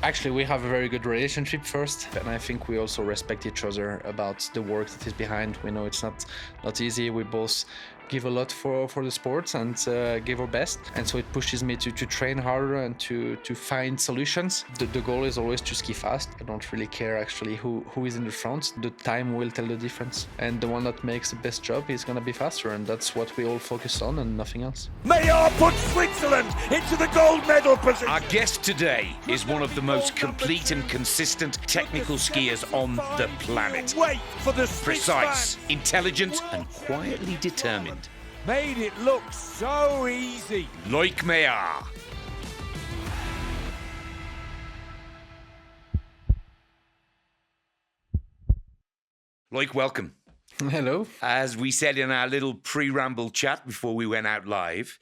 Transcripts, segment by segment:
Actually, we have a very good relationship first, and I think we also respect each other about the work that is behind. We know it's not easy. We both give a lot for the sports and give our best, and so it pushes me to train harder and to find solutions. The goal is always to ski fast. I don't really care actually who is in the front. The time will tell the difference, and the one that makes the best job is going to be faster, and that's what we all focus on and nothing else. Meillard puts Switzerland into the gold medal position. Our guest today is one of the most complete and consistent technical skiers on the planet. Wait for the Precise, intelligent and quietly determined. Made it look so easy. Loïc Meillard. Loïc, welcome. Hello. As we said in our little pre-ramble chat before we went out live,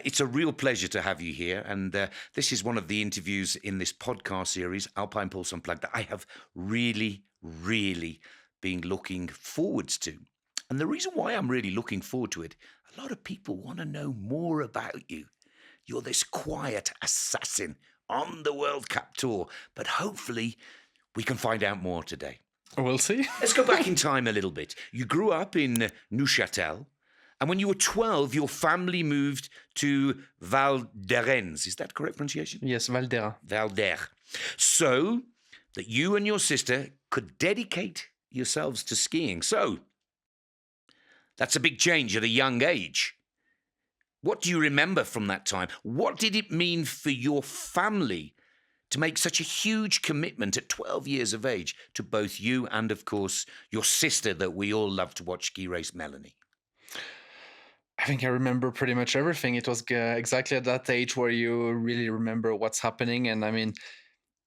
it's a real pleasure to have you here. And this is one of the interviews in this podcast series, Alpine Pulse Unplugged, that I have really been looking forwards to. And the reason why I'm really looking forward to it, a lot of people want to know more about you. You're this quiet assassin on the World Cup tour, but hopefully we can find out more today. We'll see. Let's go back in time a little bit. You grew up in Neuchatel, and when you were 12, your family moved to Val d'Arens. Is that correct pronunciation? Yes, Val d'Arens. Val d'Arens. So that you and your sister could dedicate yourselves to skiing. So that's a big change at a young age. What do you remember from that time? What did it mean for your family to make such a huge commitment at 12 years of age to both you and, of course, your sister that we all love to watch ski race, Mélanie? I think I remember pretty much everything. It was exactly at that age where you really remember what's happening. And I mean,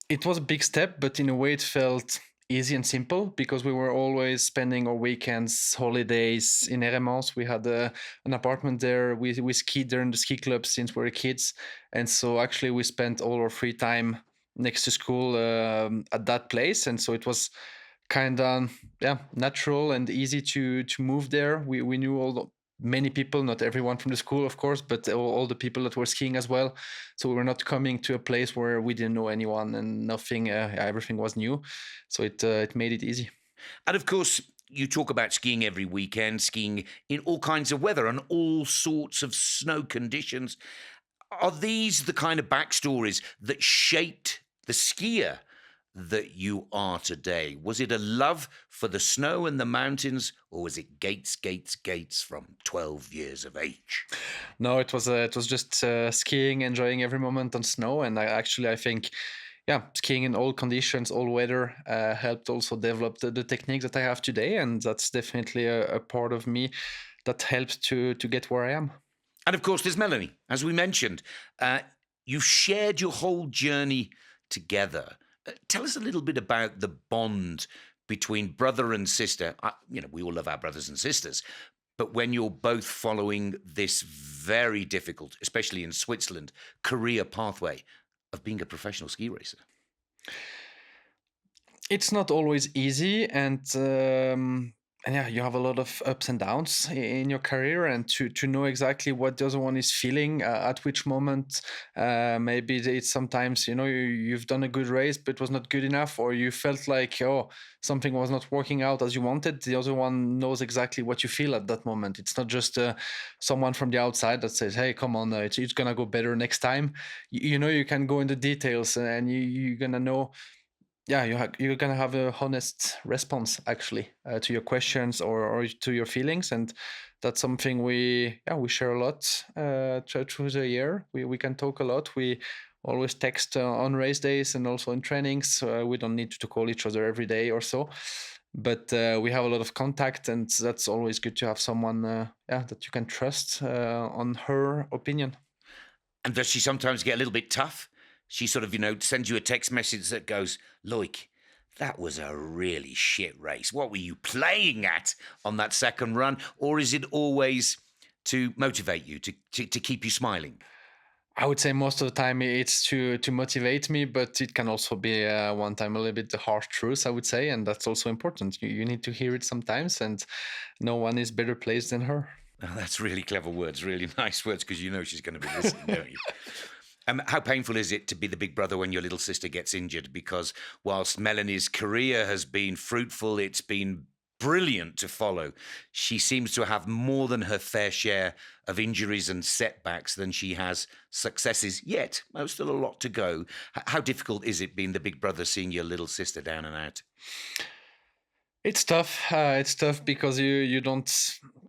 it was a big step, but in a way it felt easy and simple because we were always spending our weekends, holidays in Eremans. We had an apartment there. We skied there in the ski club since we were kids. And so actually we spent all our free time next to school at that place. And so it was kind of natural and easy to move there. We knew many people, not everyone from the school, of course, but all the people that were skiing as well. So we were not coming to a place where we didn't know anyone and nothing, everything was new. So it made it easy. And of course, you talk about skiing every weekend, skiing in all kinds of weather and all sorts of snow conditions. Are these the kind of backstories that shaped the skier that you are today? Was it a love for the snow and the mountains, or was it gates from 12 years of age? No, it was just skiing, enjoying every moment on snow. And I think, skiing in all conditions, all weather helped also develop the technique that I have today. And that's definitely a part of me that helped to get where I am. And of course, there's Mélanie. As we mentioned, you shared your whole journey together. Tell us a little bit about the bond between brother and sister. We all love our brothers and sisters, but when you're both following this very difficult, especially in Switzerland, career pathway of being a professional ski racer. It's not always easy, and you have a lot of ups and downs in your career, and to know exactly what the other one is feeling at which moment. Maybe it's sometimes, you've done a good race, but it was not good enough, or you felt like, something was not working out as you wanted. The other one knows exactly what you feel at that moment. It's not just someone from the outside that says, hey, come on, it's going to go better next time. You can go into details and you're going to know. Yeah, you're going to have a honest response, actually, to your questions or to your feelings. And that's something we share a lot through the year. We can talk a lot. We always text on race days and also in trainings. We don't need to call each other every day or so. But we have a lot of contact, and that's always good to have someone that you can trust on her opinion. And does she sometimes get a little bit tough? She sort of, sends you a text message that goes, Loïc, that was a really shit race. What were you playing at on that second run? Or is it always to motivate you, to keep you smiling? I would say most of the time it's to motivate me, but it can also be one time a little bit the harsh truth, I would say. And that's also important. You need to hear it sometimes, and no one is better placed than her. Oh, that's really clever words, really nice words, because she's going to be listening, don't you? How painful is it to be the big brother when your little sister gets injured? Because whilst Melanie's career has been fruitful, it's been brilliant to follow. She seems to have more than her fair share of injuries and setbacks than she has successes yet. There's still a lot to go. How difficult is it being the big brother, seeing your little sister down and out? It's tough. It's tough because you don't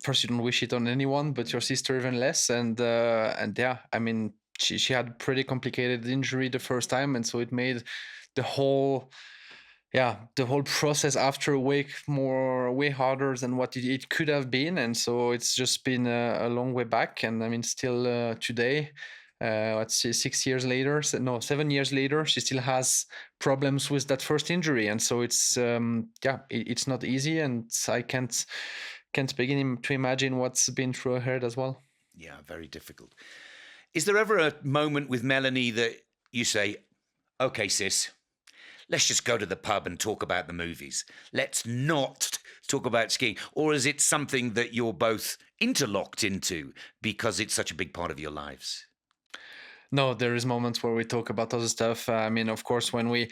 first, you don't wish it on anyone, but your sister even less. And yeah, I mean, she had a pretty complicated injury the first time, and so it made the whole the whole process after way harder than what it could have been. And so it's just been a long way back. And I mean, still today, let's say 6 years later, no, 7 years later, she still has problems with that first injury. And so it's it's not easy, and I can't begin to imagine what's been through her head as well. Yeah, very difficult. Is there ever a moment with Melanie that you say, okay, sis, let's just go to the pub and talk about the movies. Let's not talk about skiing. Or is it something that you're both interlocked into because it's such a big part of your lives? No, there is moments where we talk about other stuff. I mean, of course, when we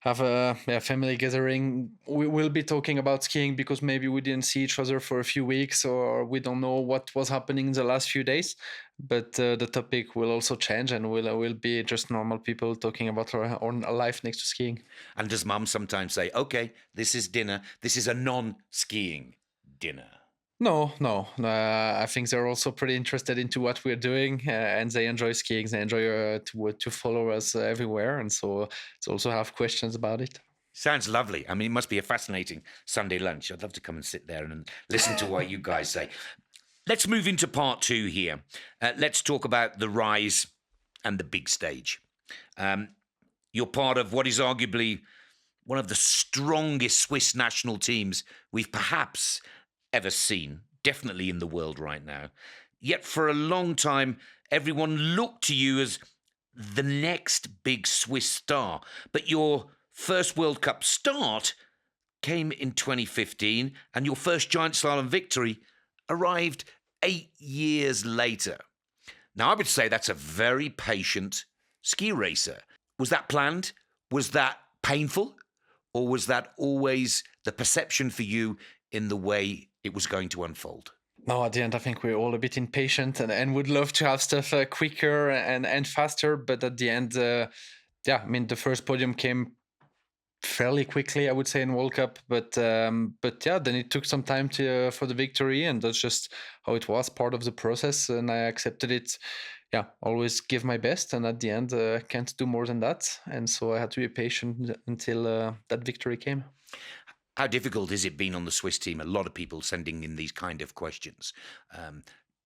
have a family gathering, we will be talking about skiing because maybe we didn't see each other for a few weeks, or we don't know what was happening in the last few days. But the topic will also change, and we'll be just normal people talking about our own life next to skiing. And does mum sometimes say, okay, this is dinner. This is a non-skiing dinner? No. I think they're also pretty interested into what we're doing, and they enjoy skiing. They enjoy to follow us everywhere, and so they also have questions about it. Sounds lovely. I mean, it must be a fascinating Sunday lunch. I'd love to come and sit there and listen to what you guys say. Let's move into part two here. Let's talk about the rise and the big stage. You're part of what is arguably one of the strongest Swiss national teams we've perhaps ever seen, definitely in the world right now. Yet for a long time, everyone looked to you as the next big Swiss star. But your first World Cup start came in 2015, and your first giant slalom victory arrived 8 years later. Now, I would say that's a very patient ski racer. Was that planned? Was that painful? Or was that always the perception for you in the way it was going to unfold? No, at the end, I think we're all a bit impatient and would love to have stuff quicker and faster. But at the end, I mean, the first podium came fairly quickly, I would say, in World Cup. But then it took some time for the victory, and that's just how it was, part of the process. And I accepted it. Yeah, always give my best, and at the end, can't do more than that. And so I had to be patient until that victory came. How difficult has it been on the Swiss team? A lot of people sending in these kind of questions.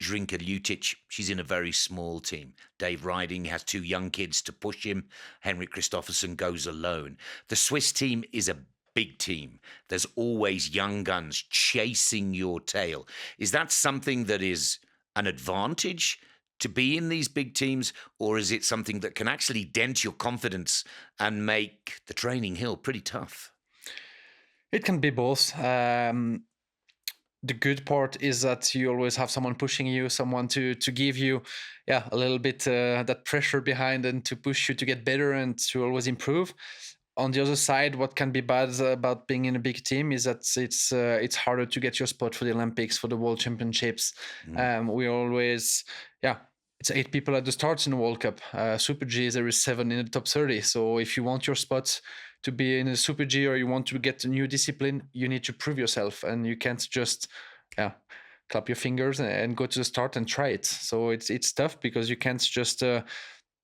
Zrinka Lutic, she's in a very small team. Dave Riding has 2 young kids to push him. Henrik Kristoffersen goes alone. The Swiss team is a big team. There's always young guns chasing your tail. Is that something that is an advantage to be in these big teams, or is it something that can actually dent your confidence and make the training hill pretty tough? It can be both. The good part is that you always have someone pushing you, someone to give you, a little bit that pressure behind, and to push you to get better and to always improve. On the other side, what can be bad about being in a big team is that it's harder to get your spot for the Olympics, for the World Championships. We always, it's 8 people at the start in the World Cup. Super G, there is 7 in the top 30. So if you want your spot to be in a Super G, or you want to get a new discipline, you need to prove yourself, and you can't just clap your fingers and go to the start and try it. So it's tough because you can't just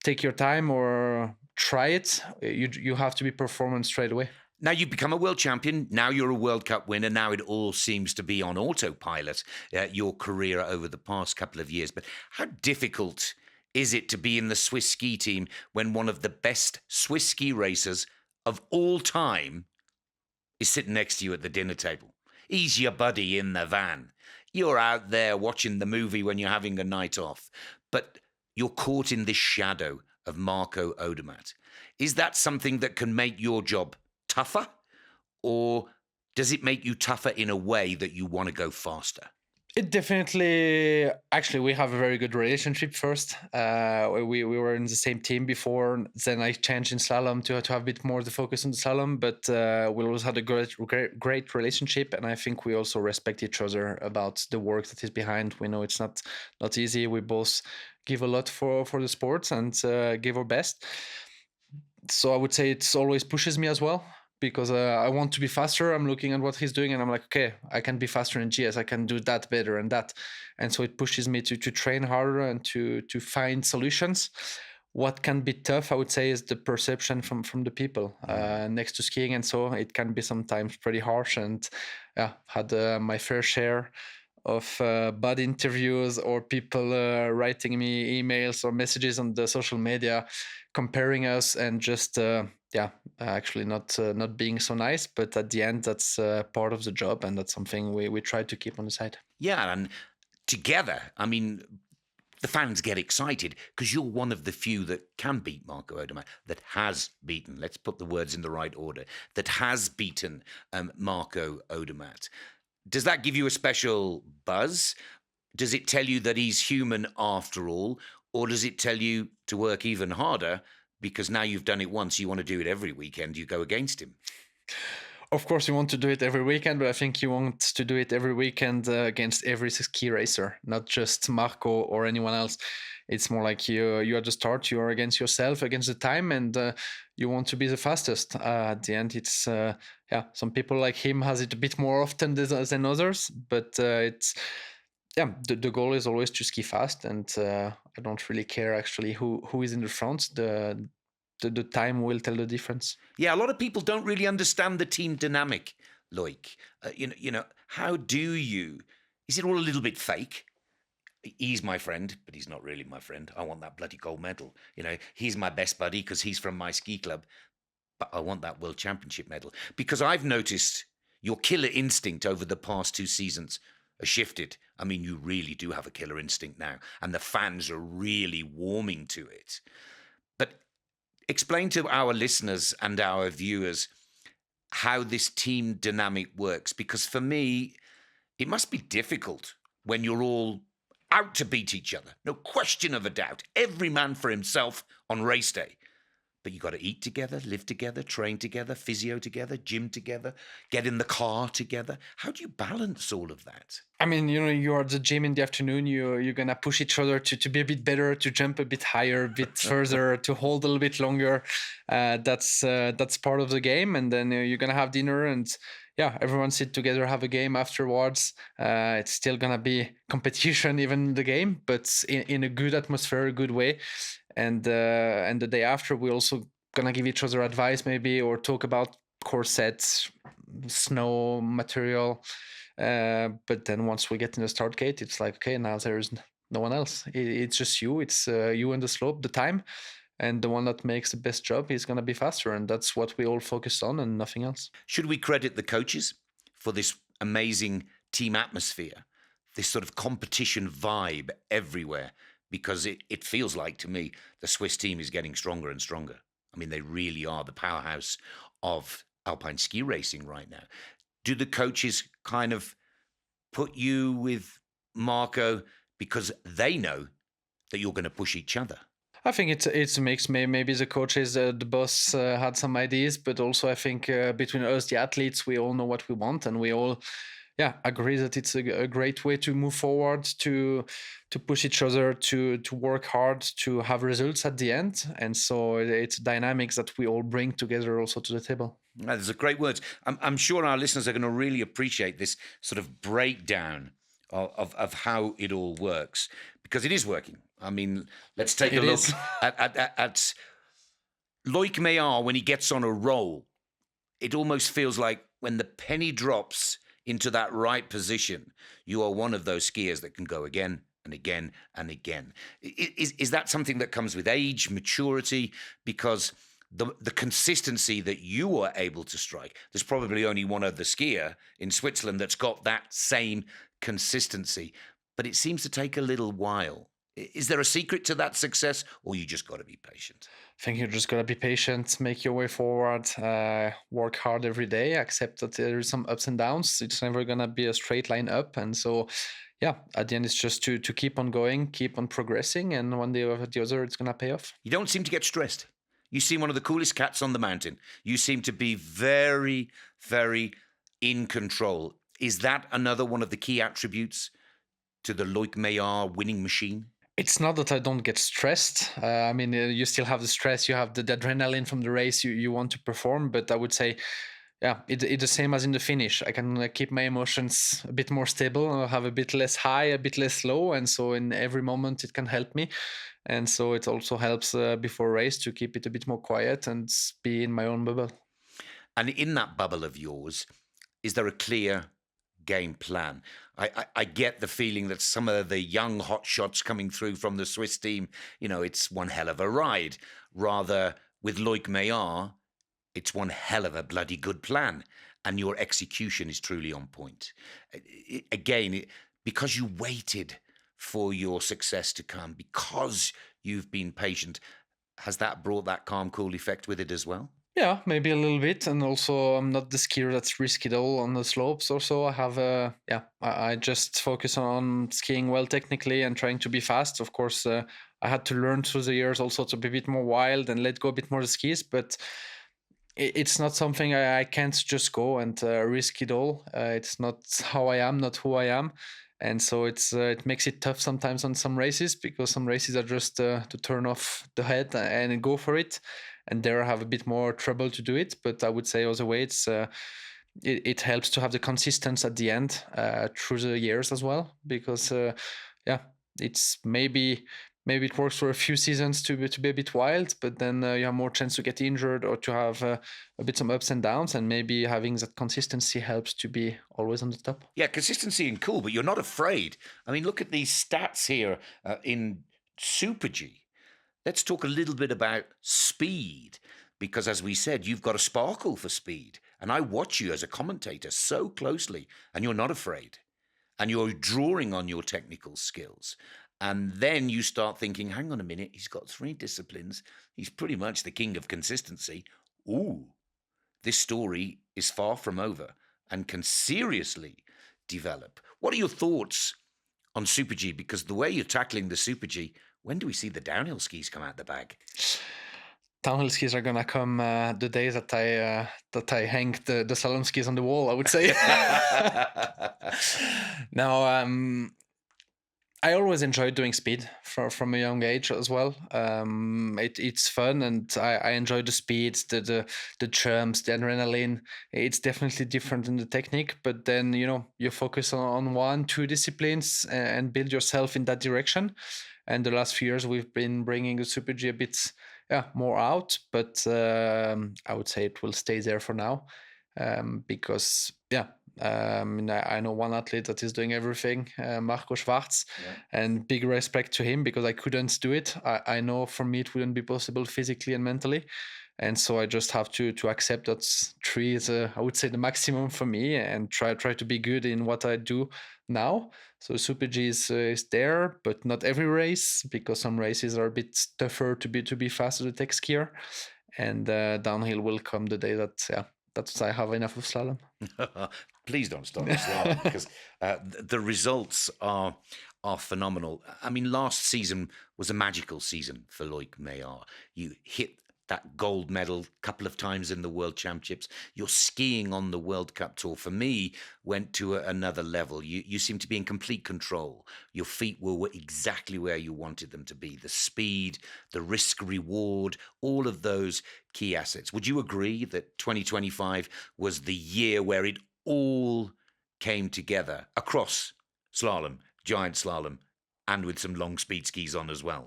take your time or try it. You have to be performant straight away. Now you've become a world champion. Now you're a World Cup winner. Now it all seems to be on autopilot, your career over the past couple of years. But how difficult is it to be in the Swiss ski team when one of the best Swiss ski racers of all time is sitting next to you at the dinner table? He's your buddy in the van. You're out there watching the movie when you're having a night off, but you're caught in this shadow of Marco Odermatt. Is that something that can make your job tougher, or does it make you tougher in a way that you want to go faster? It definitely, actually, we have a very good relationship first. We were in the same team before. Then I changed in slalom to have a bit more the focus on the slalom. But we always had a great relationship, and I think we also respect each other about the work that is behind. We know it's not easy. We both give a lot for the sports and give our best. So I would say it's always pushes me as well because I want to be faster. I'm looking at what he's doing and I'm like, okay, I can be faster in GS. I can do that better and that. And so it pushes me to train harder and to find solutions. What can be tough, I would say, is the perception from the people next to skiing. And so it can be sometimes pretty harsh. And yeah, had my fair share of bad interviews or people writing me emails or messages on the social media comparing us and just actually not being so nice, but at the end that's part of the job and that's something we try to keep on the side. Yeah, and together, I mean, the fans get excited because you're one of the few that can beat Marco Odermatt, that has beaten, let's put the words in the right order, that has beaten Marco Odermatt. Does that give you a special buzz? Does it tell you that he's human after all? Or does it tell you to work even harder because now you've done it once, you want to do it every weekend, you go against him? Of course, you want to do it every weekend, but I think you want to do it every weekend against every ski racer, not just Marco or anyone else. It's more like you at the start, you are against yourself, against the time, and you want to be the fastest. At the end, it's some people like him has it a bit more often than others, but it's the goal is always to ski fast, and I don't really care actually who is in the front. The time will tell the difference. Yeah, a lot of people don't really understand the team dynamic, Loic. How do you? Is it all a little bit fake? He's my friend, but he's not really my friend. I want that bloody gold medal. He's my best buddy because he's from my ski club, but I want that world championship medal because I've noticed your killer instinct over the past 2 seasons has shifted. I mean, you really do have a killer instinct now, and the fans are really warming to it. But explain to our listeners and our viewers how this team dynamic works, because for me, it must be difficult when you're all out to beat each other. No question of a doubt. Every man for himself on race day. But you got to eat together, live together, train together, physio together, gym together, get in the car together. How do you balance all of that? I mean, you are at the gym in the afternoon. You're gonna push each other to be a bit better, to jump a bit higher, a bit further, to hold a little bit longer. That's part of the game. And then you're gonna have dinner, and everyone sit together, have a game afterwards. It's still gonna be competition, even in the game, but in a good atmosphere, a good way. And the day after, we also gonna give each other advice, maybe, or talk about corsets, snow material. But then once we get in the start gate, it's like, okay, now there's no one else. It's just you. It's you and the slope, the time, and the one that makes the best job is gonna be faster, and that's what we all focus on, and nothing else. Should we credit the coaches for this amazing team atmosphere, this sort of competition vibe everywhere? Because it feels like, to me, the Swiss team is getting stronger and stronger. I mean, they really are the powerhouse of alpine ski racing right now. Do the coaches kind of put you with Marco because they know that you're going to push each other? I think it's a mix. Maybe the coaches, the boss had some ideas, but also I think between us, the athletes, we all know what we want, and we all agree that it's a great way to move forward, to push each other, to work hard, to have results at the end. And so it's dynamics that we all bring together also to the table. Those are great words. I'm sure our listeners are going to really appreciate this sort of breakdown of how it all works, because it is working. I mean, let's take a look at Loïc Meillard when he gets on a roll. It almost feels like when the penny drops into that right position, you are one of those skiers that can go again and again and again. Is that something that comes with age, maturity? Because the consistency that you are able to strike, there's probably only one other skier in Switzerland that's got that same consistency, but it seems to take a little while. Is there a secret to that success, or you just got to be patient? I think you just got to be patient, make your way forward, work hard every day, accept that there is some ups and downs. It's never going to be a straight line up. And so, yeah, at the end it's just to keep on going, keep on progressing, and one day or the other it's gonna pay off. You don't seem to get stressed. You seem one of the coolest cats on the mountain. You seem to be very, very in control. Is that another one of the key attributes to the Loïc Meillard winning machine? It's not that I don't get stressed. I mean, you still have the stress, you have the adrenaline from the race, you want to perform, but I would say, yeah, it's the same as in the finish. I can keep my emotions a bit more stable, have a bit less high, a bit less low, and so in every moment it can help me. And so it also helps before race to keep it a bit more quiet and be in my own bubble. And in that bubble of yours, is there a clear game plan? I get the feeling that some of the young hot shots coming through from the Swiss team, it's one hell of a ride. Rather, with Loïc Meillard, it's one hell of a bloody good plan. And your execution is truly on point. Again, because you waited for your success to come, because you've been patient, has that brought that calm, cool effect with it as well? Yeah, maybe a little bit, and also I'm not the skier that's risky at all on the slopes. Also, I have I just focus on skiing well technically and trying to be fast. Of course, I had to learn through the years also to be a bit more wild and let go a bit more the skis, but it's not something I can't just go and risk it all. It's not how I am, not who I am. And so it makes it tough sometimes on some races, because some races are just to turn off the head and go for it. And there I have a bit more trouble to do it. But I would say other way it helps to have the consistency at the end through the years as well, because it's maybe it works for a few seasons to be a bit wild, but then you have more chance to get injured or to have a bit some ups and downs, and maybe having that consistency helps to be always on the top. Yeah, consistency and cool, but you're not afraid. I mean, look at these stats here in Super G. Let's talk a little bit about speed, because as we said, you've got a sparkle for speed. And I watch you as a commentator so closely, and you're not afraid. And you're drawing on your technical skills. And then you start thinking, hang on a minute, he's got 3 disciplines. He's pretty much the king of consistency. Ooh, this story is far from over and can seriously develop. What are your thoughts on Super G? Because the way you're tackling the Super G, when do we see the downhill skis come out the bag? Downhill skis are gonna come the days that I hang the slalom skis on the wall, I would say. Now, I always enjoyed doing speed from a young age as well. It's fun, and I enjoy the speed, the jumps, the adrenaline. It's definitely different in the technique, but then you focus on 1-2 disciplines and build yourself in that direction. And the last few years we've been bringing the Super G a bit more out, but I would say it will stay there for now, because I know one athlete that is doing everything, Marco Schwarz, and big respect to him, because I couldn't do it. I know for me it wouldn't be possible physically and mentally, and so I just have to accept that 3 is I would say the maximum for me, and try to be good in what I do now. So Super G is there, but not every race, because some races are a bit tougher to be fast as a tech skier, and downhill will come the day that I have enough of slalom. Please don't stop the slalom, because the results are phenomenal. I mean, last season was a magical season for Loïc Meillard. You hit that gold medal a couple of times in the World Championships. Your skiing on the World Cup Tour, for me, went to another level. You seem to be in complete control. Your feet were exactly where you wanted them to be. The speed, the risk reward, all of those key assets. Would you agree that 2025 was the year where it all came together across slalom, giant slalom, and with some long speed skis on as well?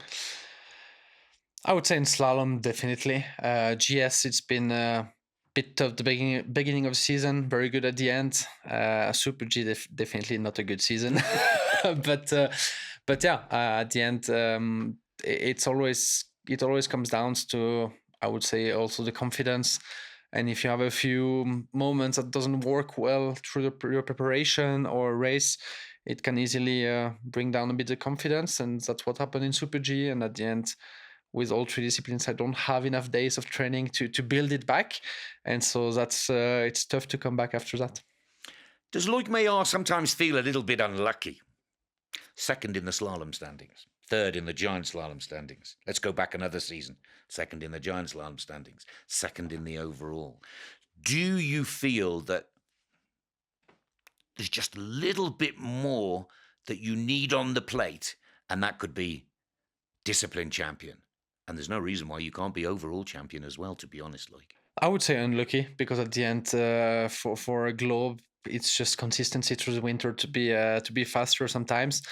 I would say in slalom, definitely. GS, it's been a bit of the beginning of the season, very good at the end. Super G, definitely not a good season. but at the end, it always comes down to, I would say, also the confidence. And if you have a few moments that doesn't work well through your preparation or race, it can easily bring down a bit of confidence. And that's what happened in Super G. And at the end, with all 3 disciplines, I don't have enough days of training to build it back. And so that's it's tough to come back after that. Does Loïc Meillard sometimes feel a little bit unlucky? second in the slalom standings, third in the giant slalom standings. Let's go back another season, second in the giant slalom standings, second in the overall. Do you feel that there's just a little bit more that you need on the plate, and that could be discipline champion? And there's no reason why you can't be overall champion as well, to be honest, Loïc. I would say unlucky, because at the end, for a globe, it's just consistency through the winter to be faster sometimes.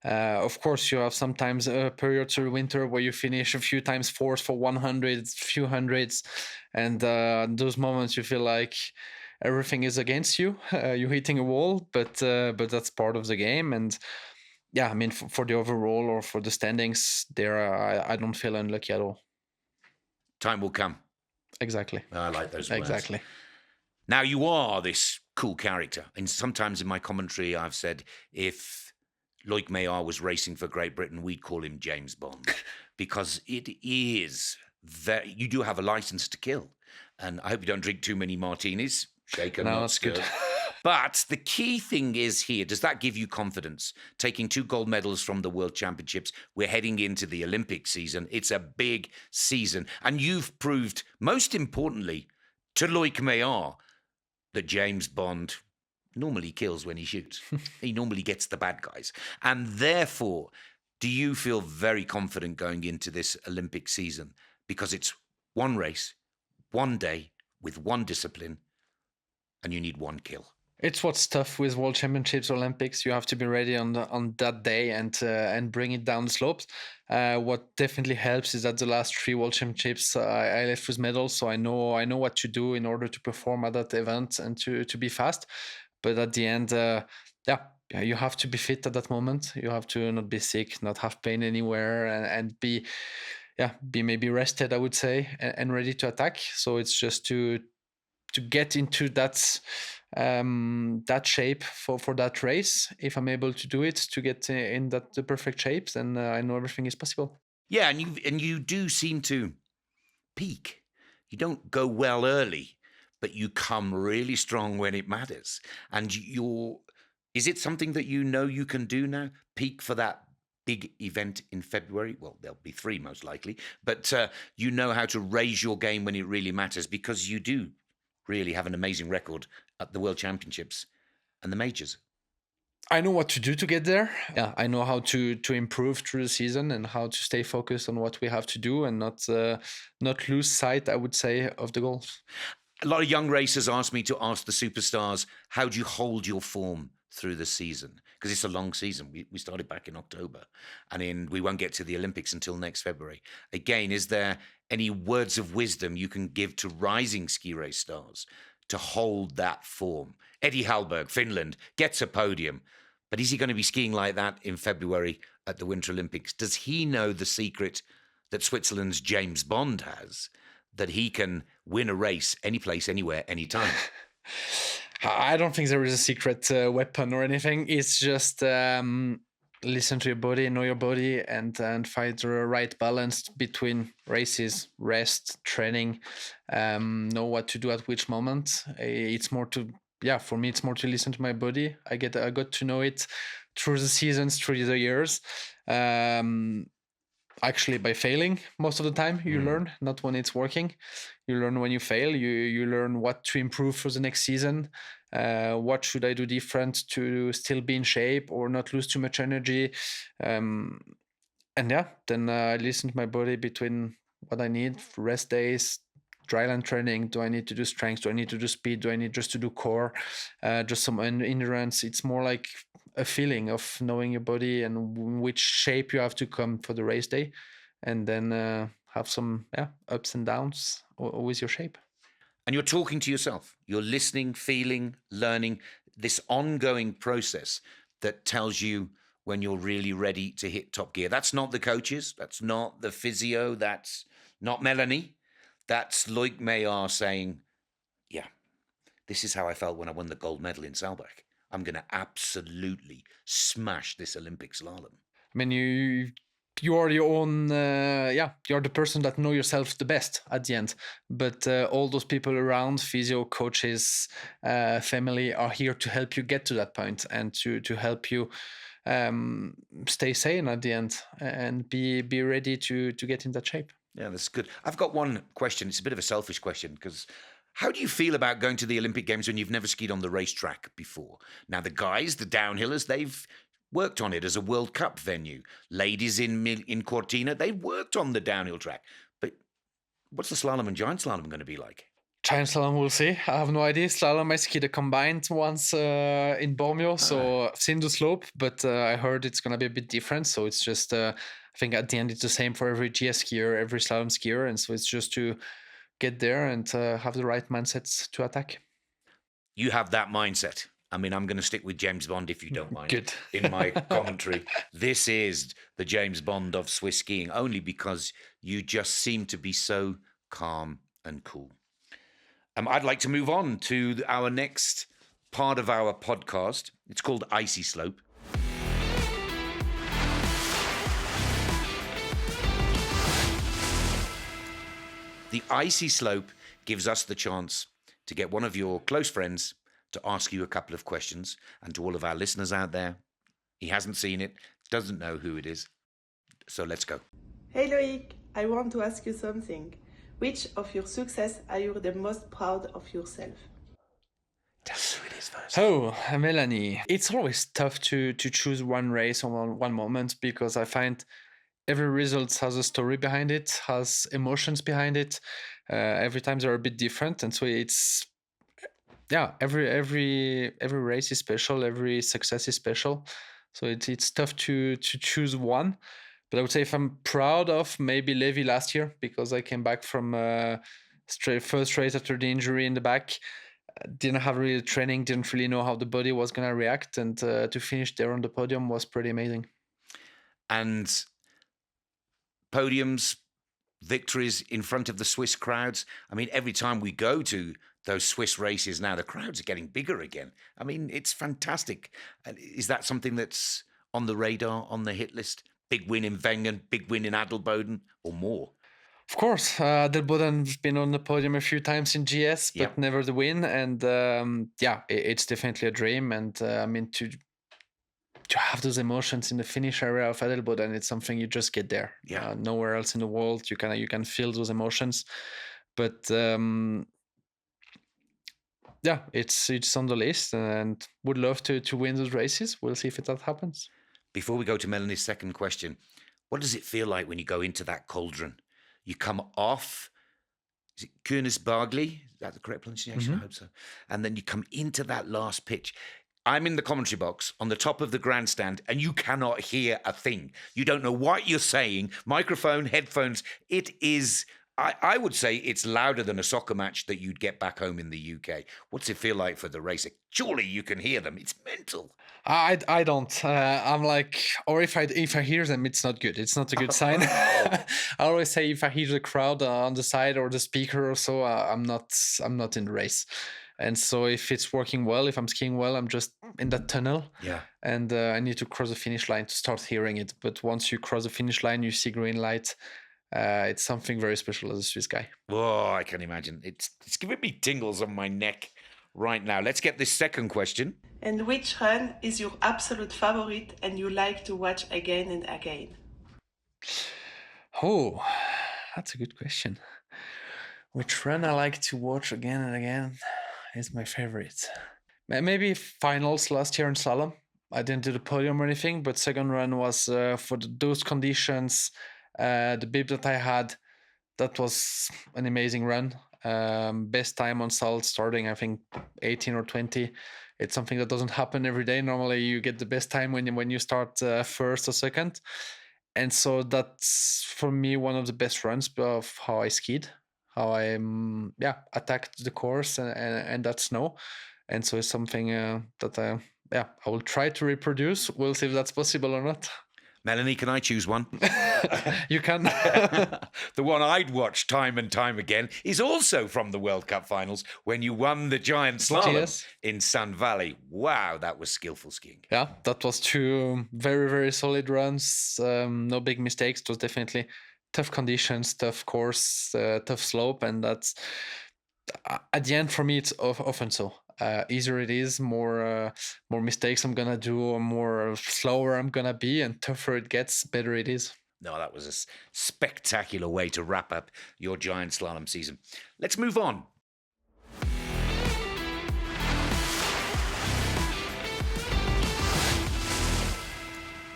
Of course, you have sometimes a period through winter where you finish a few times fourth for 100, few hundreds, and those moments you feel like everything is against you. You're hitting a wall, but that's part of the game. And yeah, I mean, for the overall or for the standings, I don't feel unlucky at all. Time will come. Exactly. I like those words. Exactly. Now, you are this cool character. And sometimes in my commentary, I've said if Loïc Meillard was racing for Great Britain, we'd call him James Bond, because it is you do have a license to kill. And I hope you don't drink too many martinis. Shaken, No, not that's good. stirred. But the key thing is here, does that give you confidence? Taking 2 gold medals from the World Championships, we're heading into the Olympic season. It's a big season. And you've proved, most importantly, to Loïc Meillard, that James Bond normally kills when he shoots. He normally gets the bad guys. And therefore, do you feel very confident going into this Olympic season? Because it's one race, one day, with one discipline, and you need one kill. It's what's tough with World Championships, Olympics. You have to be ready on that day and bring it down the slopes. What definitely helps is that the last 3 World Championships I left with medals, so I know what to do in order to perform at that event and to be fast. But at the end, you have to be fit at that moment. You have to not be sick, not have pain anywhere, and be maybe rested, I would say, and ready to attack. So it's just to get into that shape for that race. If I'm able to do it, to get in the perfect shapes, then I know everything is possible. Yeah, and you do seem to peak. You don't go well early, but you come really strong when it matters. And is it something that you can do now? Peak for that big event in February? Well, there'll be 3 most likely, but you know how to raise your game when it really matters, because you do really have an amazing record at the World Championships and the majors. I know what to do to get there. Yeah, I know how to improve through the season and how to stay focused on what we have to do and not lose sight, I would say, of the goals. A lot of young racers ask me to ask the superstars, how do you hold your form through the season? Because it's a long season. We started back in October, and we won't get to the Olympics until next February. Again, is there any words of wisdom you can give to rising ski race stars to hold that form? Eddie Hallberg, Finland, gets a podium, but is he going to be skiing like that in February at the Winter Olympics? Does he know the secret that Switzerland's James Bond has, that he can win a race any place, anywhere, anytime? I don't think there is a secret weapon or anything. It's just listen to your body, know your body, and find the right balance between races, rest, training, know what to do at which moment. It's more for me, it's more to listen to my body. I got to know it through the seasons, through the years. Actually, by failing most of the time, you learn, not when it's working. You learn when you fail. You learn what to improve for the next season. What should I do different to still be in shape or not lose too much energy? Then I listen to my body between what I need for rest days, dryland training. Do I need to do strength? Do I need to do speed? Do I need just to do core? Just some endurance. It's more like a feeling of knowing your body and which shape you have to come for the race day, and then have some ups and downs with your shape. And you're talking to yourself. You're listening, feeling, learning, this ongoing process that tells you when you're really ready to hit top gear. That's not the coaches. That's not the physio. That's not Mélanie. That's Loïc Meillard saying, yeah, this is how I felt when I won the gold medal in Saalbach. I'm going to absolutely smash this Olympic slalom. I mean, you are your own, you're the person that know yourself the best at the end. But all those people around, physio, coaches, family, are here to help you get to that point and to help you stay sane at the end and be ready to get in that shape. Yeah, that's good. I've got one question. It's a bit of a selfish question because how do you feel about going to the Olympic Games when you've never skied on the racetrack before? Now, the guys, the downhillers, they've worked on it as a World Cup venue. Ladies in Cortina, they worked on the downhill track. But what's the slalom and giant slalom going to be like? Giant slalom, we'll see. I have no idea. Slalom, I skied a combined once in Bormio, so I've seen the slope, but I heard it's going to be a bit different. So it's just, I think at the end it's the same for every GS skier, every slalom skier. And so it's just to get there and have the right mindsets to attack. You have that mindset. I mean, I'm going to stick with James Bond, if you don't mind, Good. in my commentary. This is the James Bond of Swiss skiing, only because you just seem to be so calm and cool. I'd like to move on to our next part of our podcast. It's called Icy Slope. The Icy Slope gives us the chance to get one of your close friends to ask you a couple of questions. And to all of our listeners out there, he hasn't seen it, doesn't know who it is. So let's go. Hey Loïc, I want to ask you something. Which of your success are you the most proud of yourself? Tell us who it is first. Oh, Mélanie. It's always tough to choose one race or one moment because I find every result has a story behind it, has emotions behind it. Every time they're a bit different, and so it's every race is special, every success is special. So it's tough to choose one. But I would say if I'm proud of maybe Levi last year because I came back from first race after the injury in the back. Didn't have really training, didn't really know how the body was going to react. And to finish there on the podium was pretty amazing. And podiums, victories in front of the Swiss crowds. I mean, every time we go to those Swiss races now, the crowds are getting bigger again. I mean, it's fantastic. Is that something that's on the radar, on the hit list? Big win in Wengen, big win in Adelboden, or more? Of course, Adelboden's been on the podium a few times in GS, but Yep. never the win. And it's definitely a dream. And I mean, to have those emotions in the finish area of Adelboden, it's something you just get there. Yeah. Nowhere else in the world you can feel those emotions. But it's on the list, and would love to win those races. We'll see if that happens. Before we go to Melanie's second question, what does it feel like when you go into that cauldron? You come off, is it Kuurne-Bargli? Is that the correct pronunciation? I hope so. And then you come into that last pitch. I'm in the commentary box on the top of the grandstand, and you cannot hear a thing. You don't know what you're saying. Microphone, headphones. It is, I would say it's louder than a soccer match that you'd get back home in the UK. What's it feel like for the racer? Surely you can hear them. It's mental. I don't. I'm like, or if I hear them, it's not good. It's not a good sign. I always say if I hear the crowd on the side or the speaker or so, I'm not in the race. And so if it's working well, if I'm skiing well, I'm just in that tunnel. Yeah. And I need to cross the finish line to start hearing it. But once you cross the finish line, you see green light. It's something very special as a Swiss guy. Oh, I can imagine. It's giving me tingles on my neck right now. Let's get this second question. And which run is your absolute favorite and you like to watch again and again? Oh, that's a good question. Which run I like to watch again and again is my favorite. Maybe finals last year in slalom. I didn't do the podium or anything, but second run was for those conditions, the bib that I had, that was an amazing run. Best time on salt starting, I think 18 or 20. It's something that doesn't happen every day. Normally you get the best time when you start first or second. And so that's for me one of the best runs of how I skied, how I attacked the course and that snow. And so it's something that I will try to reproduce. We'll see if that's possible or not. Mélanie, can I choose one? You can. The one I'd watch time and time again is also from the World Cup finals when you won the giant slalom Yes. in Sun Valley. Wow, that was skillful skiing. Yeah, that was two very, very solid runs. No big mistakes. It was definitely tough conditions, tough course, tough slope. And that's, at the end, for me, it's often so. easier it is, more mistakes I'm gonna do, or more slower I'm gonna be, and tougher it gets, better it is. No, that was a spectacular way to wrap up your giant slalom season. Let's move on.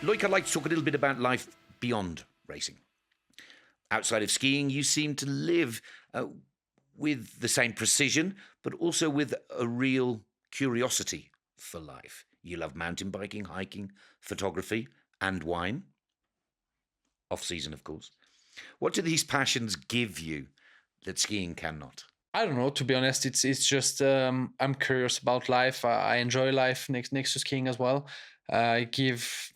Loïc, I'd like to talk a little bit about life beyond racing. Outside of skiing, you seem to live with the same precision, but also with a real curiosity for life. You love mountain biking, hiking, photography, and wine. Off-season, of course. What do these passions give you that skiing cannot? I don't know, to be honest. It's just I'm curious about life. I enjoy life next to skiing as well. I give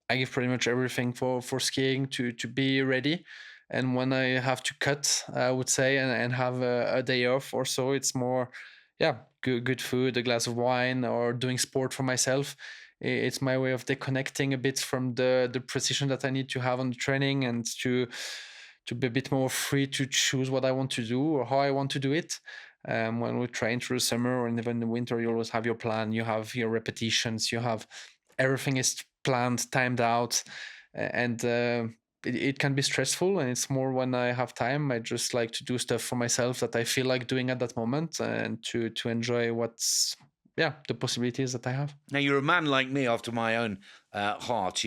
pretty much everything for skiing to be ready. And when I have to cut, I would say, and have a day off or so, it's more, good food, a glass of wine, or doing sport for myself. It's my way of deconnecting a bit from the precision that I need to have on the training, and to be a bit more free to choose what I want to do or how I want to do it. When we train through the summer or even in the winter, you always have your plan, you have your repetitions, you have everything is planned, timed out, and it can be stressful. And it's more when I have time, I just like to do stuff for myself that I feel like doing at that moment, and to enjoy what's the possibilities that I have. Now, you're a man like me, after my own heart.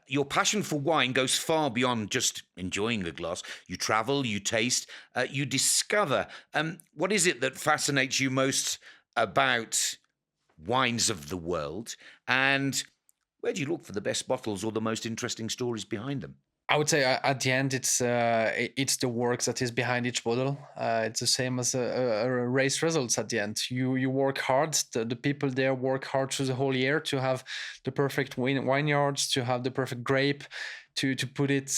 Your passion for wine goes far beyond just enjoying a glass. You travel, you taste, you discover. What is it that fascinates you most about wines of the world? And where do you look for the best bottles or the most interesting stories behind them? I would say at the end, it's the work that is behind each bottle. It's the same as a race results. At the end, you work hard. The people there work hard through the whole year to have the perfect vineyards, to have the perfect grape, to put it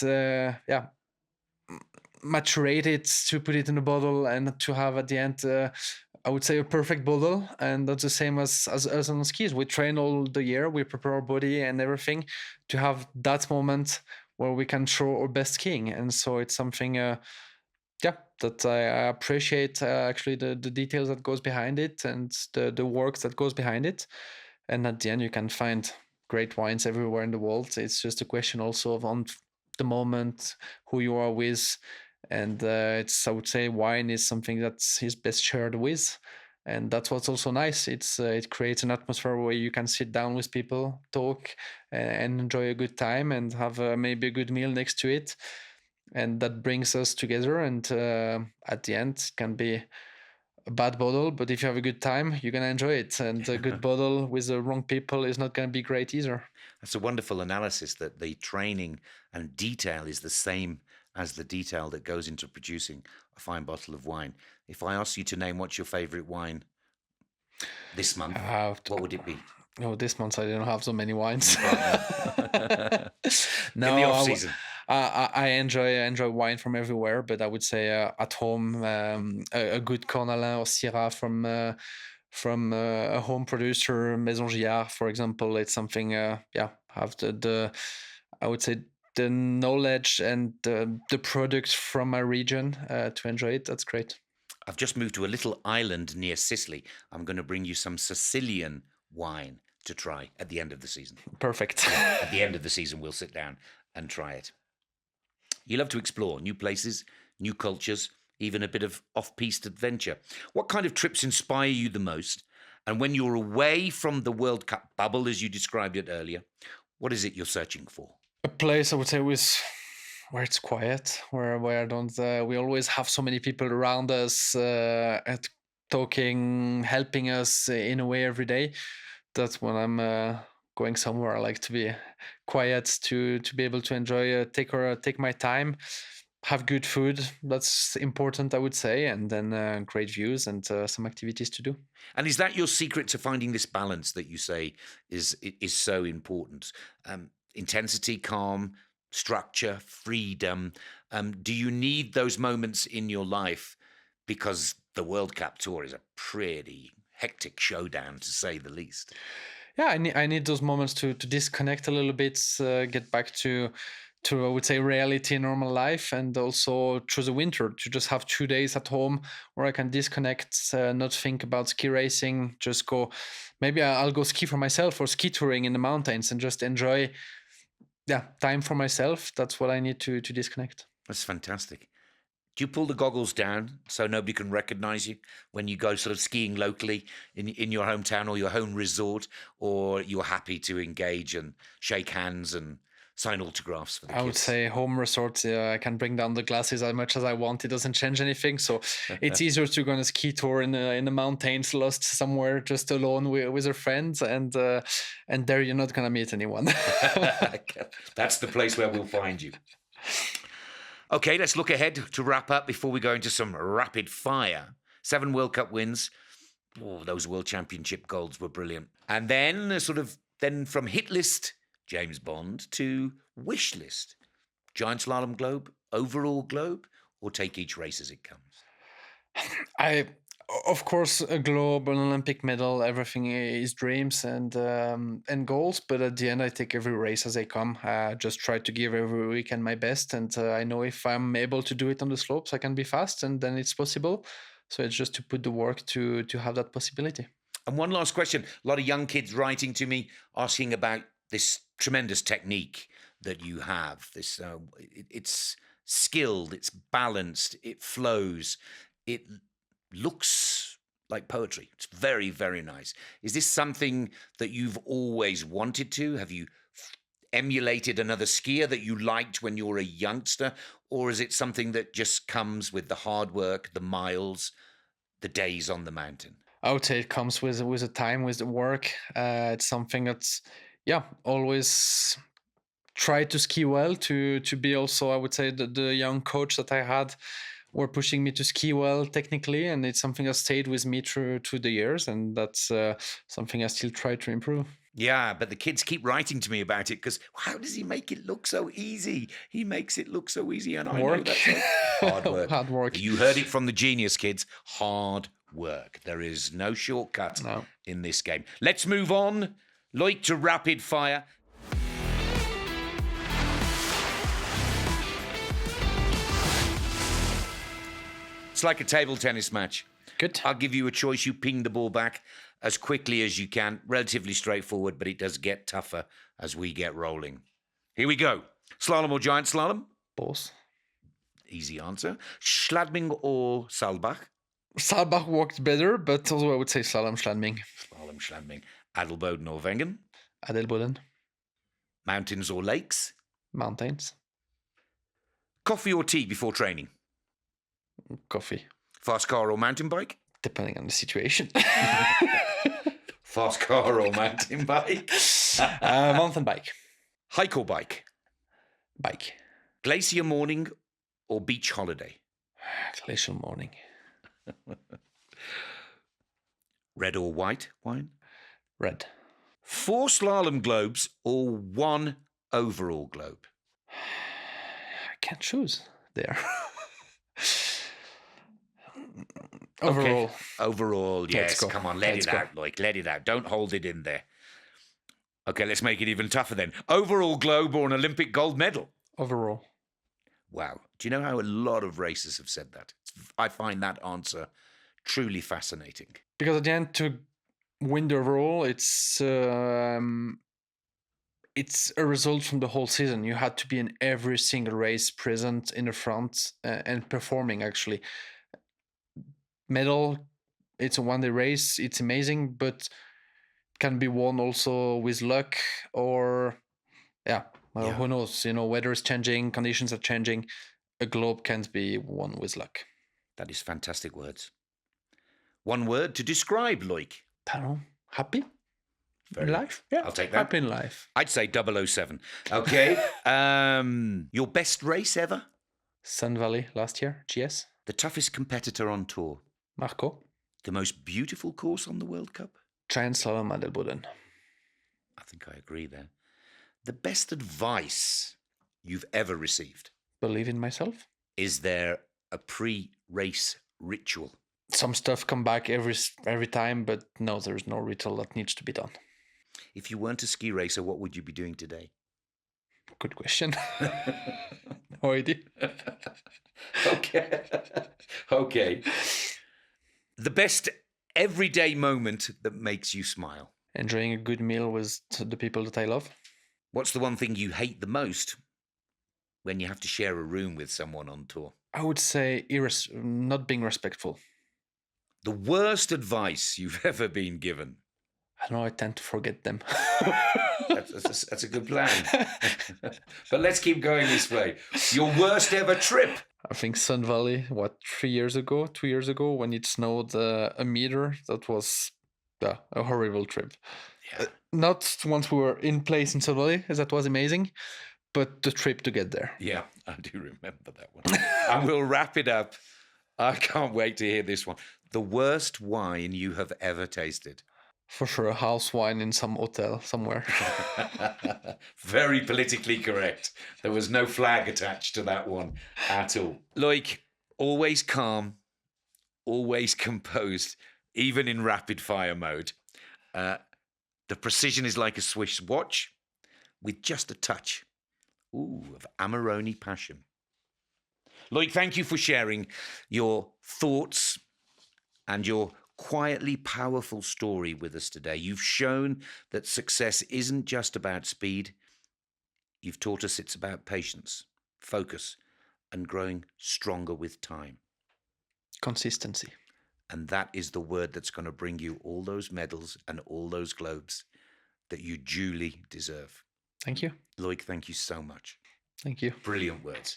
maturate it, to put it in a bottle, and to have at the end, I would say, a perfect bottle. And that's the same as on skis. We train all the year, we prepare our body and everything to have that moment where we can show our best skiing. And so it's something that I appreciate, actually, the details that goes behind it, and the work that goes behind it. And at the end, you can find great wines everywhere in the world. It's just a question also of on the moment, who you are with. And I would say wine is something that is best shared with. And that's what's also nice. It creates an atmosphere where you can sit down with people, talk, and enjoy a good time, and have maybe a good meal next to it. And that brings us together. And at the end, it can be a bad bottle, but if you have a good time, you're going to enjoy it. And a good bottle with the wrong people is not going to be great either. That's a wonderful analysis, that the training and detail is the same as the detail that goes into producing a fine bottle of wine. If I ask you to name what's your favorite wine this month, what would it be? No, this month I didn't have so many wines. No, in the off season. I enjoy wine from everywhere, but I would say at home, a good Cornalin or Syrah from a home producer, Maison Gillard, for example. It's something, have the I would say, the knowledge and the products from my region to enjoy it. That's great. I've just moved to a little island near Sicily. I'm going to bring you some Sicilian wine to try at the end of the season. Perfect. At the end of the season, we'll sit down and try it. You love to explore new places, new cultures, even a bit of off-piste adventure. What kind of trips inspire you the most? And when you're away from the World Cup bubble, as you described it earlier, what is it you're searching for? A place, I would say, where it's quiet, where I don't. We always have so many people around us, talking, helping us in a way every day. That's when I'm going somewhere. I like to be quiet, to be able to enjoy, take my time, have good food. That's important, I would say, and then great views and some activities to do. And is that your secret to finding this balance that you say is so important? Intensity, calm, structure, freedom. Do you need those moments in your life? Because the World Cup Tour is a pretty hectic showdown, to say the least. Yeah, I need those moments to disconnect a little bit, get back to I would say, reality in normal life, and also through the winter to just have 2 days at home where I can disconnect, not think about ski racing, just go. Maybe I'll go ski for myself or ski touring in the mountains and just enjoy, time for myself. That's what I need to disconnect. That's fantastic. Do you pull the goggles down so nobody can recognize you when you go sort of skiing locally in your hometown or your home resort, or you're happy to engage and shake hands and sign autographs for the kids? I would say home resort. I can bring down the glasses as much as I want. It doesn't change anything. So it's easier to go on a ski tour in the mountains, lost somewhere, just alone with your friends, and there you're not gonna meet anyone. That's the place where we'll find you. Okay, let's look ahead to wrap up before we go into some rapid fire. 7 World Cup wins. Oh, those World Championship golds were brilliant. And then then from hit list, James Bond, to wish list. Giant slalom globe, overall globe, or take each race as it comes? Of course, a globe, an Olympic medal, everything is dreams and goals. But at the end, I take every race as they come. I just try to give every weekend my best, and I know if I'm able to do it on the slopes, I can be fast, and then it's possible. So it's just to put the work to have that possibility. And one last question. A lot of young kids writing to me asking about this tremendous technique that you have. This it's skilled, it's balanced, it flows, it looks like poetry. It's very, very nice. Is this something that you've always wanted to? Have you emulated another skier that you liked when you were a youngster? Or is it something that just comes with the hard work, the miles, the days on the mountain? I would say it comes with the time, with the work. It's something that's, always try to ski well, to be also, I would say, the young coach that I had were pushing me to ski well technically, and it's something that stayed with me through the years, and that's something I still try to improve. Yeah, but the kids keep writing to me about it because how does he make it look so easy? He makes it look so easy, and I know that's hard work. Hard work. You heard it from the genius kids. Hard work. There is no shortcut in this game. Let's move on, Loïc, to rapid fire. It's like a table tennis match. Good. I'll give you a choice. You ping the ball back as quickly as you can. Relatively straightforward, but it does get tougher as we get rolling. Here we go. Slalom or giant slalom? Both. Easy answer. Schladming or Saalbach? Saalbach worked better, but also I would say slalom, Schladming. Slalom, Schladming. Adelboden or Wengen? Adelboden. Mountains or lakes? Mountains. Coffee or tea before training? Coffee. Fast car or mountain bike? Depending on the situation. Fast car or mountain bike? Mountain bike. Hike or bike? Bike. Glacier morning or beach holiday? Glacial morning. Red or white wine? Red. 4 slalom globes or 1 overall globe? I can't choose there. Overall. Okay. Overall, yes. Let's go. Come on, let it out, Loïc. Let it out. Don't hold it in there. Okay, let's make it even tougher then. Overall globe or an Olympic gold medal? Overall. Wow. Do you know how a lot of racers have said that? I find that answer truly fascinating. Because at the end, to win the overall, it's a result from the whole season. You had to be in every single race, present in the front and performing, actually. Medal, it's a one-day race. It's amazing, but can be won also with luck or, who knows? Weather is changing, conditions are changing. A globe can't be won with luck. That is fantastic words. One word to describe Loïc. I don't know. Happy in life? Yeah, I'll take that. Happy in life. I'd say 007. Okay. Your best race ever? Sun Valley last year, GS. The toughest competitor on tour? Marco. The most beautiful course on the World Cup? Giant slalom Adelboden. I think I agree there. The best advice you've ever received? Believe in myself. Is there a pre-race ritual? Some stuff come back every time, but no, there's no ritual that needs to be done. If you weren't a ski racer, what would you be doing today? Good question. No idea. Okay. Okay. The best everyday moment that makes you smile. Enjoying a good meal with the people that I love. What's the one thing you hate the most when you have to share a room with someone on tour? I would say not being respectful. The worst advice you've ever been given? I don't know, I tend to forget them. That's a good plan. But let's keep going this way. Your worst ever trip? I think Sun Valley, 2 years ago, when it snowed a meter, that was a horrible trip. Yeah. Not once we were in place in Sun Valley, as that was amazing, but the trip to get there. Yeah, I do remember that one. And we'll wrap it up. I can't wait to hear this one. The worst wine you have ever tasted? For sure, a house wine in some hotel somewhere. Very politically correct. There was no flag attached to that one at all. Loïc, always calm, always composed, even in rapid fire mode. The precision is like a Swiss watch with just a touch of Amarone passion. Loïc, thank you for sharing your thoughts and your quietly powerful story with us today. You've shown that success isn't just about speed. You've taught us it's about patience, focus, and growing stronger with time. Consistency. And that is the word that's going to bring you all those medals and all those globes that you duly deserve. Thank you. Loïc, thank you so much. Thank you. Brilliant words.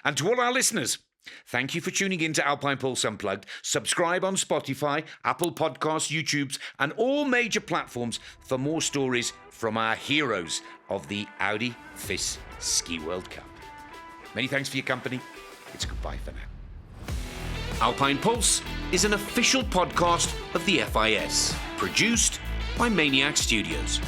And to all our listeners, thank you for tuning in to Alpine Pulse Unplugged. Subscribe on Spotify, Apple Podcasts, YouTubes, and all major platforms for more stories from our heroes of the Audi FIS Ski World Cup. Many thanks for your company. It's goodbye for now. Alpine Pulse is an official podcast of the FIS, produced by Maniac Studios.